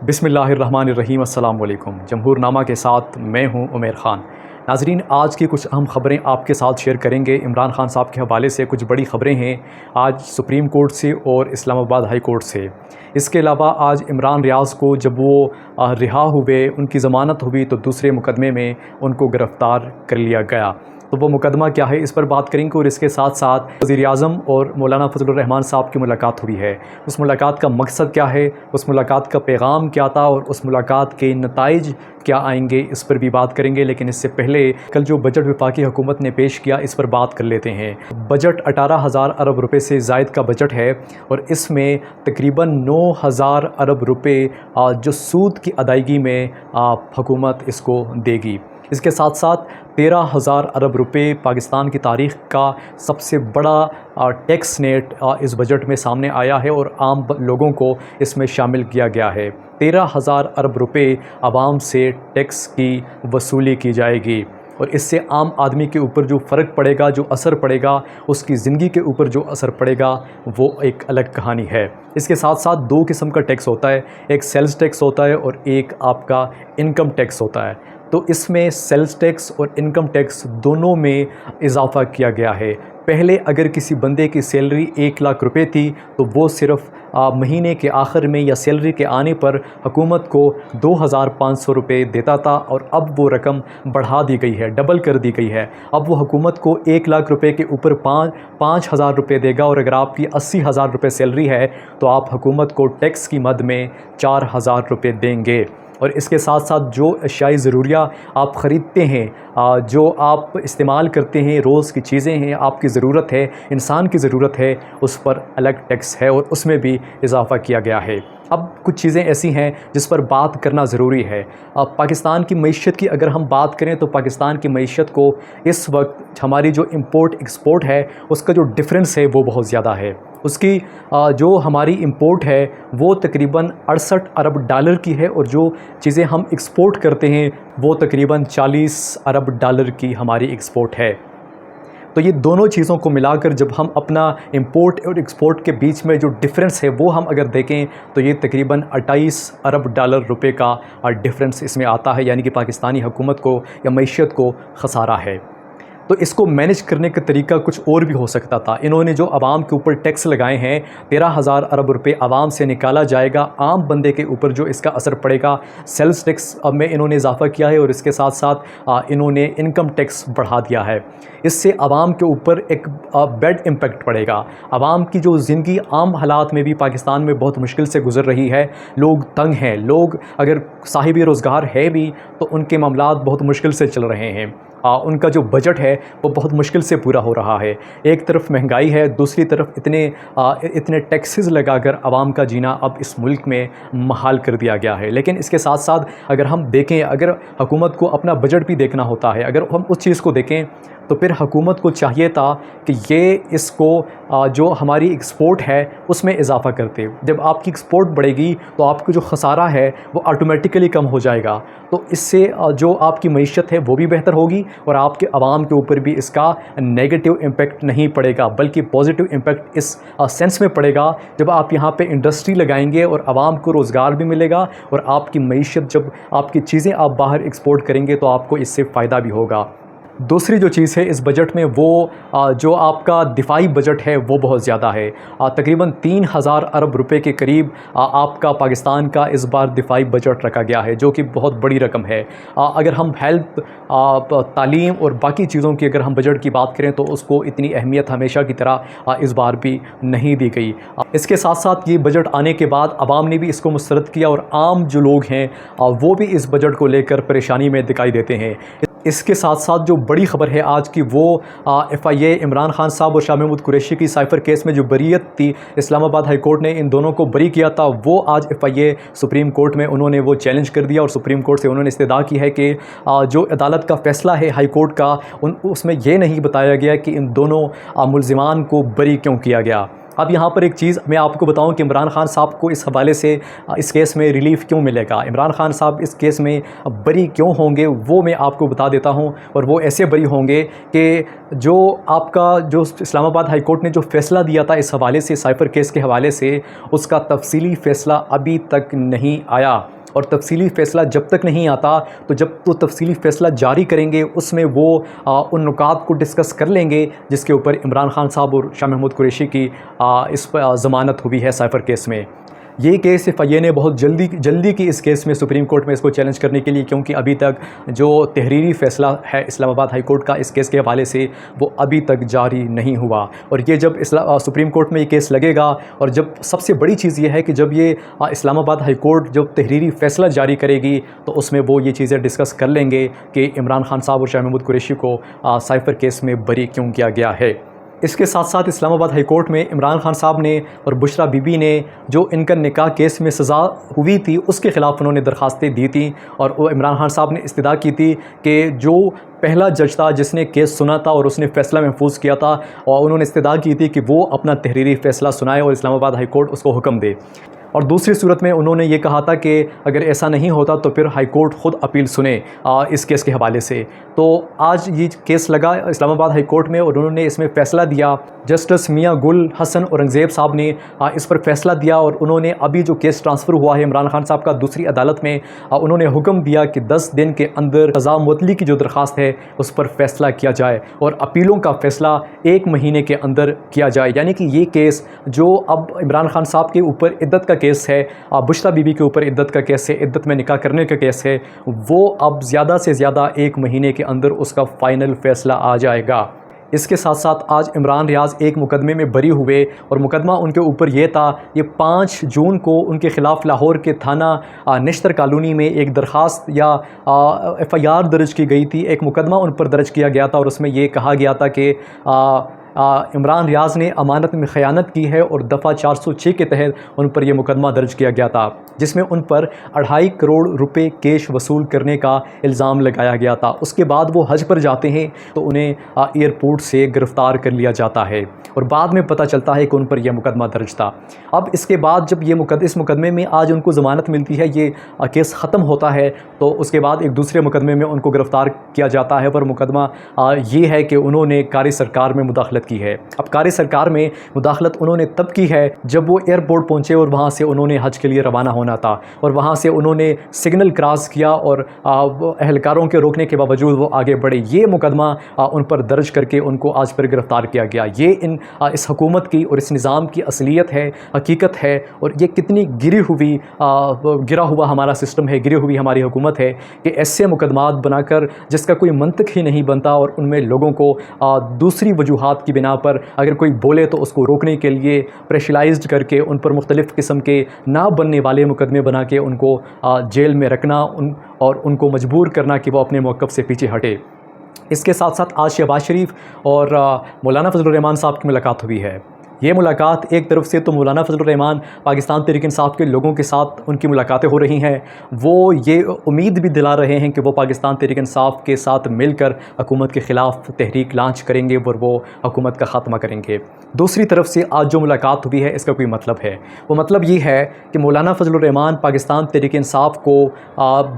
بسم اللہ الرحمن الرحیم۔ السلام علیکم۔ جمہور نامہ کے ساتھ میں ہوں عمیر خان۔ ناظرین، آج کی کچھ اہم خبریں آپ کے ساتھ شیئر کریں گے۔ عمران خان صاحب کے حوالے سے کچھ بڑی خبریں ہیں آج سپریم کورٹ سے اور اسلام آباد ہائی کورٹ سے۔ اس کے علاوہ آج عمران ریاض کو جب وہ رہا ہوئے، ان کی ضمانت ہوئی تو دوسرے مقدمے میں ان کو گرفتار کر لیا گیا۔ تو وہ مقدمہ کیا ہے، اس پر بات کریں گے۔ اور اس کے ساتھ ساتھ وزیر اعظم اور مولانا فضل الرحمان صاحب کی ملاقات ہوئی ہے، اس ملاقات کا مقصد کیا ہے، اس ملاقات کا پیغام کیا تھا اور اس ملاقات کے نتائج کیا آئیں گے، اس پر بھی بات کریں گے۔ لیکن اس سے پہلے کل جو بجٹ وفاقی حکومت نے پیش کیا، اس پر بات کر لیتے ہیں۔ بجٹ 18,000 ارب روپے سے زائد کا بجٹ ہے اور اس میں تقریباً 9,000 ارب روپے جو سود کی ادائیگی میں حکومت اس کو دے گی۔ اس کے ساتھ ساتھ 13,000 ارب روپے پاکستان کی تاریخ کا سب سے بڑا ٹیکس نیٹ اس بجٹ میں سامنے آیا ہے اور عام لوگوں کو اس میں شامل کیا گیا ہے۔ 13,000 ارب روپے عوام سے ٹیکس کی وصولی کی جائے گی اور اس سے عام آدمی کے اوپر جو فرق پڑے گا، جو اثر پڑے گا، اس کی زندگی کے اوپر جو اثر پڑے گا، وہ ایک الگ کہانی ہے۔ اس کے ساتھ ساتھ دو قسم کا ٹیکس ہوتا ہے، ایک سیلز ٹیکس ہوتا ہے اور ایک آپ کا انکم ٹیکس ہوتا ہے۔ تو اس میں سیلز ٹیکس اور انکم ٹیکس دونوں میں اضافہ کیا گیا ہے۔ پہلے اگر کسی بندے کی سیلری 1 لاکھ روپے تھی تو وہ صرف مہینے کے آخر میں یا سیلری کے آنے پر حکومت کو 2,500 روپے دیتا تھا، اور اب وہ رقم بڑھا دی گئی ہے، ڈبل کر دی گئی ہے۔ اب وہ حکومت کو 1 لاکھ روپے کے اوپر 5,000 روپے دے گا، اور اگر آپ کی 80,000 روپے سیلری ہے تو آپ حکومت کو ٹیکس کی مد میں 4,000 روپے دیں گے۔ اور اس کے ساتھ ساتھ جو اشیاء ضروریہ آپ خریدتے ہیں، جو آپ استعمال کرتے ہیں، روز کی چیزیں ہیں، آپ کی ضرورت ہے، انسان کی ضرورت ہے، اس پر الگ ٹیکس ہے اور اس میں بھی اضافہ کیا گیا ہے۔ اب کچھ چیزیں ایسی ہیں جس پر بات کرنا ضروری ہے۔ پاکستان کی معیشت کی اگر ہم بات کریں تو پاکستان کی معیشت کو اس وقت ہماری جو امپورٹ ایکسپورٹ ہے، اس کا جو ڈفرینس ہے وہ بہت زیادہ ہے۔ اس کی جو ہماری امپورٹ ہے وہ تقریباً 68 ارب ڈالر کی ہے، اور جو چیزیں ہم ایکسپورٹ کرتے ہیں وہ تقریباً 40 ارب ڈالر کی ہماری ایکسپورٹ ہے۔ تو یہ دونوں چیزوں کو ملا کر جب ہم اپنا امپورٹ اور ایکسپورٹ کے بیچ میں جو ڈفرینس ہے وہ ہم اگر دیکھیں تو یہ تقریباً 28 ارب ڈالر روپے کا ڈفرینس اس میں آتا ہے، یعنی کہ پاکستانی حکومت کو یا معیشت کو خسارہ ہے۔ تو اس کو مینج کرنے کا طریقہ کچھ اور بھی ہو سکتا تھا۔ انہوں نے جو عوام کے اوپر ٹیکس لگائے ہیں، 13,000 ارب روپے عوام سے نکالا جائے گا، عام بندے کے اوپر جو اس کا اثر پڑے گا، سیلز ٹیکس میں انہوں نے اضافہ کیا ہے اور اس کے ساتھ ساتھ انہوں نے انکم ٹیکس بڑھا دیا ہے۔ اس سے عوام کے اوپر ایک بیڈ امپیکٹ پڑے گا۔ عوام کی جو زندگی عام حالات میں بھی پاکستان میں بہت مشکل سے گزر رہی ہے، لوگ تنگ ہیں، لوگ اگر صاحب روزگار ہے بھی تو ان کے معاملات بہت مشکل سے چل رہے ہیں۔ ان کا جو بجٹ ہے وہ بہت مشکل سے پورا ہو رہا ہے۔ ایک طرف مہنگائی ہے، دوسری طرف اتنے ٹیکسز لگا کر عوام کا جینا اب اس ملک میں محال کر دیا گیا ہے۔ لیکن اس کے ساتھ ساتھ اگر ہم دیکھیں، اگر حکومت کو اپنا بجٹ بھی دیکھنا ہوتا ہے، اگر ہم اس چیز کو دیکھیں تو پھر حکومت کو چاہیے تھا کہ یہ اس کو جو ہماری ایکسپورٹ ہے اس میں اضافہ کرتے۔ جب آپ کی ایکسپورٹ بڑھے گی تو آپ کو جو خسارہ ہے وہ آٹومیٹیکلی کم ہو جائے گا، تو اس سے جو آپ کی معیشت ہے وہ بھی بہتر ہوگی اور آپ کے عوام کے اوپر بھی اس کا نیگیٹو امپیکٹ نہیں پڑے گا، بلکہ پازیٹو امپیکٹ اس سینس میں پڑے گا جب آپ یہاں پہ انڈسٹری لگائیں گے اور عوام کو روزگار بھی ملے گا، اور آپ کی معیشت، جب آپ کی چیزیں آپ باہر ایکسپورٹ کریں گے تو آپ کو اس سے فائدہ بھی ہوگا۔ دوسری جو چیز ہے اس بجٹ میں، وہ جو آپ کا دفاعی بجٹ ہے وہ بہت زیادہ ہے۔ تقریباً 3,000 ارب روپے کے قریب آپ کا پاکستان کا اس بار دفاعی بجٹ رکھا گیا ہے، جو کہ بہت بڑی رقم ہے۔ اگر ہم ہیلتھ، تعلیم اور باقی چیزوں کی اگر ہم بجٹ کی بات کریں تو اس کو اتنی اہمیت ہمیشہ کی طرح اس بار بھی نہیں دی گئی۔ اس کے ساتھ ساتھ یہ بجٹ آنے کے بعد عوام نے بھی اس کو مسترد کیا، اور عام جو لوگ ہیں وہ بھی اس بجٹ کو لے کر پریشانی میں دکھائی دیتے ہیں۔ اس کے ساتھ ساتھ جو بڑی خبر ہے آج کی، وہ FIA عمران خان صاحب اور شاہ محمود قریشی کی سائفر کیس میں جو بریت تھی، اسلام آباد ہائی کورٹ نے ان دونوں کو بری کیا تھا، وہ آج FIA سپریم کورٹ میں انہوں نے وہ چیلنج کر دیا، اور سپریم کورٹ سے انہوں نے استدعا کی ہے کہ جو عدالت کا فیصلہ ہے ہائی کورٹ کا، اس میں یہ نہیں بتایا گیا کہ ان دونوں ملزمان کو بری کیوں کیا گیا۔ اب یہاں پر ایک چیز میں آپ کو بتاؤں کہ عمران خان صاحب کو اس حوالے سے اس کیس میں ریلیف کیوں ملے گا، عمران خان صاحب اس کیس میں بری کیوں ہوں گے، وہ میں آپ کو بتا دیتا ہوں. اور وہ ایسے بری ہوں گے کہ جو آپ کا جو اسلام آباد ہائی کورٹ نے جو فیصلہ دیا تھا اس حوالے سے، سائفر کیس کے حوالے سے، اس کا تفصیلی فیصلہ ابھی تک نہیں آیا. اور تفصیلی فیصلہ جب تک نہیں آتا تو جب تو تفصیلی فیصلہ جاری کریں گے اس میں وہ ان نکات کو ڈسکس کر لیں گے جس کے اوپر عمران خان صاحب اور شاہ محمود قریشی کی اس پر ضمانت ہوئی ہے سائفر کیس میں. یہ کیس FIA نے بہت جلدی کی اس کیس میں سپریم کورٹ میں اس کو چیلنج کرنے کے لیے، کیونکہ ابھی تک جو تحریری فیصلہ ہے اسلام آباد ہائی کورٹ کا اس کیس کے حوالے سے وہ ابھی تک جاری نہیں ہوا. اور یہ جب سپریم کورٹ میں یہ کیس لگے گا، اور جب سب سے بڑی چیز یہ ہے کہ جب یہ اسلام آباد ہائی کورٹ جب تحریری فیصلہ جاری کرے گی تو اس میں وہ یہ چیزیں ڈسکس کر لیں گے کہ عمران خان صاحب اور شاہ محمود قریشی کو سائفر کیس میں بری کیوں کیا گیا ہے. اس کے ساتھ ساتھ اسلام آباد ہائی کورٹ میں عمران خان صاحب نے اور بشرا بی بی نے جو ان کا نکاح کیس میں سزا ہوئی تھی اس کے خلاف انہوں نے درخواستیں دی تھیں، اور وہ عمران خان صاحب نے استدعا کی تھی کہ جو پہلا جج تھا جس نے کیس سنا تھا اور اس نے فیصلہ محفوظ کیا تھا، اور انہوں نے استدعا کی تھی کہ وہ اپنا تحریری فیصلہ سنائے اور اسلام آباد ہائی کورٹ اس کو حکم دے. اور دوسری صورت میں انہوں نے یہ کہا تھا کہ اگر ایسا نہیں ہوتا تو پھر ہائی کورٹ خود اپیل سنے اس کیس کے حوالے سے. تو آج یہ کیس لگا اسلام آباد ہائی کورٹ میں اور انہوں نے اس میں فیصلہ دیا. جسٹس میاں گل حسن اورنگزیب صاحب نے اس پر فیصلہ دیا، اور انہوں نے ابھی جو کیس ٹرانسفر ہوا ہے عمران خان صاحب کا دوسری عدالت میں، انہوں نے حکم دیا کہ 10 دن کے اندر سزا معطلی کی جو درخواست ہے اس پر فیصلہ کیا جائے اور اپیلوں کا فیصلہ 1 مہینے کے اندر کیا جائے. یعنی کہ یہ کیس جو اب عمران خان صاحب کے اوپر عدت کا کیس ہے، بشرا بی بی کے اوپر عدت کا کیس ہے، عدت میں نکاح کرنے کا کیس ہے، وہ اب زیادہ سے زیادہ 1 مہینے کے اندر اس کا فائنل فیصلہ آ جائے گا. اس کے ساتھ ساتھ آج عمران ریاض ایک مقدمے میں بری ہوئے، اور مقدمہ ان کے اوپر یہ تھا، یہ 5 جون کو ان کے خلاف لاہور کے تھانہ نشتر کالونی میں ایک درخواست یا FIR درج کی گئی تھی، ایک مقدمہ ان پر درج کیا گیا تھا، اور اس میں یہ کہا گیا تھا کہ عمران ریاض نے امانت میں خیانت کی ہے، اور دفعہ 406 کے تحت ان پر یہ مقدمہ درج کیا گیا تھا جس میں ان پر 2.5 کروڑ روپے کیش وصول کرنے کا الزام لگایا گیا تھا. اس کے بعد وہ حج پر جاتے ہیں تو انہیں ایئرپورٹ سے گرفتار کر لیا جاتا ہے، اور بعد میں پتہ چلتا ہے کہ ان پر یہ مقدمہ درج تھا. اب اس کے بعد جب یہ اس مقدمے میں آج ان کو ضمانت ملتی ہے، یہ کیس ختم ہوتا ہے، تو اس کے بعد ایک دوسرے مقدمے میں ان کو گرفتار کیا جاتا ہے. پر مقدمہ یہ ہے کہ انہوں نے کار سرکار میں مداخلت کی ہے. اب کار سرکار میں مداخلت انہوں نے تب کی ہے جب وہ ایئرپورٹ پہنچے اور وہاں سے انہوں نے حج کے لیے روانہ ہونا تھا، اور وہاں سے انہوں نے سگنل کراس کیا اور اہلکاروں کے روکنے کے باوجود وہ آگے بڑھے. یہ مقدمہ ان پر درج کر کے ان کو آج پر گرفتار کیا گیا. یہ اس حکومت کی اور اس نظام کی اصلیت ہے، حقیقت ہے، اور یہ کتنی گرا ہوا ہمارا سسٹم ہے، گری ہوئی ہماری حکومت ہے کہ ایسے مقدمات بنا کر جس کا کوئی منطق ہی نہیں بنتا، اور ان میں لوگوں کو دوسری وجوہات کی بنا پر اگر کوئی بولے تو اس کو روکنے کے لیے پریشرائزڈ کر کے ان پر مختلف قسم کے نہ بننے والے مقدمے بنا کے ان کو جیل میں رکھنا اور ان کو مجبور کرنا کہ وہ اپنے موقف سے پیچھے ہٹے. اس کے ساتھ ساتھ آج شہباز شریف اور مولانا فضل الرحمان صاحب کی ملاقات ہوئی ہے. یہ ملاقات ایک طرف سے تو مولانا فضل الرحمان پاکستان تحریک انصاف کے لوگوں کے ساتھ ان کی ملاقاتیں ہو رہی ہیں، وہ یہ امید بھی دلا رہے ہیں کہ وہ پاکستان تحریک انصاف کے ساتھ مل کر حکومت کے خلاف تحریک لانچ کریں گے اور وہ حکومت کا خاتمہ کریں گے. دوسری طرف سے آج جو ملاقات ہوئی ہے اس کا کوئی مطلب ہے، وہ مطلب یہ ہے کہ مولانا فضل الرحمان پاکستان تحریک انصاف کو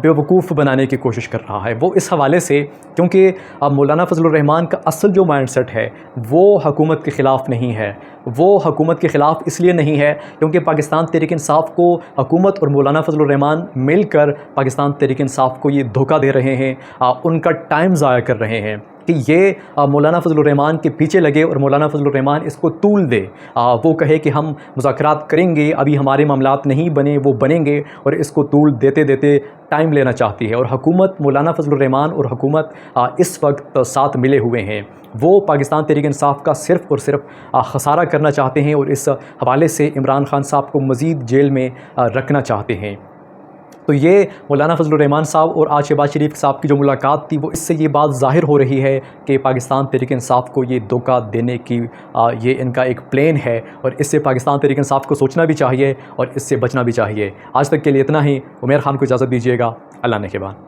بیوقوف بنانے کی کوشش کر رہا ہے. وہ اس حوالے سے کیونکہ مولانا فضل الرحمان کا اصل جو مائنڈ سیٹ ہے وہ حکومت کے خلاف نہیں ہے، وہ حکومت کے خلاف اس لیے نہیں ہے کیونکہ پاکستان تحریک انصاف کو حکومت اور مولانا فضل الرحمان مل کر پاکستان تحریک انصاف کو یہ دھوکہ دے رہے ہیں، ان کا ٹائم ضائع کر رہے ہیں کہ یہ مولانا فضل الرحمان کے پیچھے لگے اور مولانا فضل الرحمان اس کو طول دے، وہ کہے کہ ہم مذاکرات کریں گے، ابھی ہمارے معاملات نہیں بنے، وہ بنیں گے، اور اس کو طول دیتے دیتے ٹائم لینا چاہتی ہے. اور حکومت مولانا فضل الرحمان اور حکومت اس وقت ساتھ ملے ہوئے ہیں، وہ پاکستان تحریک انصاف کا صرف اور صرف خسارہ کرنا چاہتے ہیں، اور اس حوالے سے عمران خان صاحب کو مزید جیل میں رکھنا چاہتے ہیں. تو یہ مولانا فضل الرحمان صاحب اور آج شہباز شریف صاحب کی جو ملاقات تھی، وہ اس سے یہ بات ظاہر ہو رہی ہے کہ پاکستان تحریک انصاف کو یہ دھوکہ دینے کی یہ ان کا ایک پلان ہے، اور اس سے پاکستان تحریک انصاف کو سوچنا بھی چاہیے اور اس سے بچنا بھی چاہیے. آج تک کے لیے اتنا ہی. عمیر خان کو اجازت دیجیے گا. اللہ نگہبان.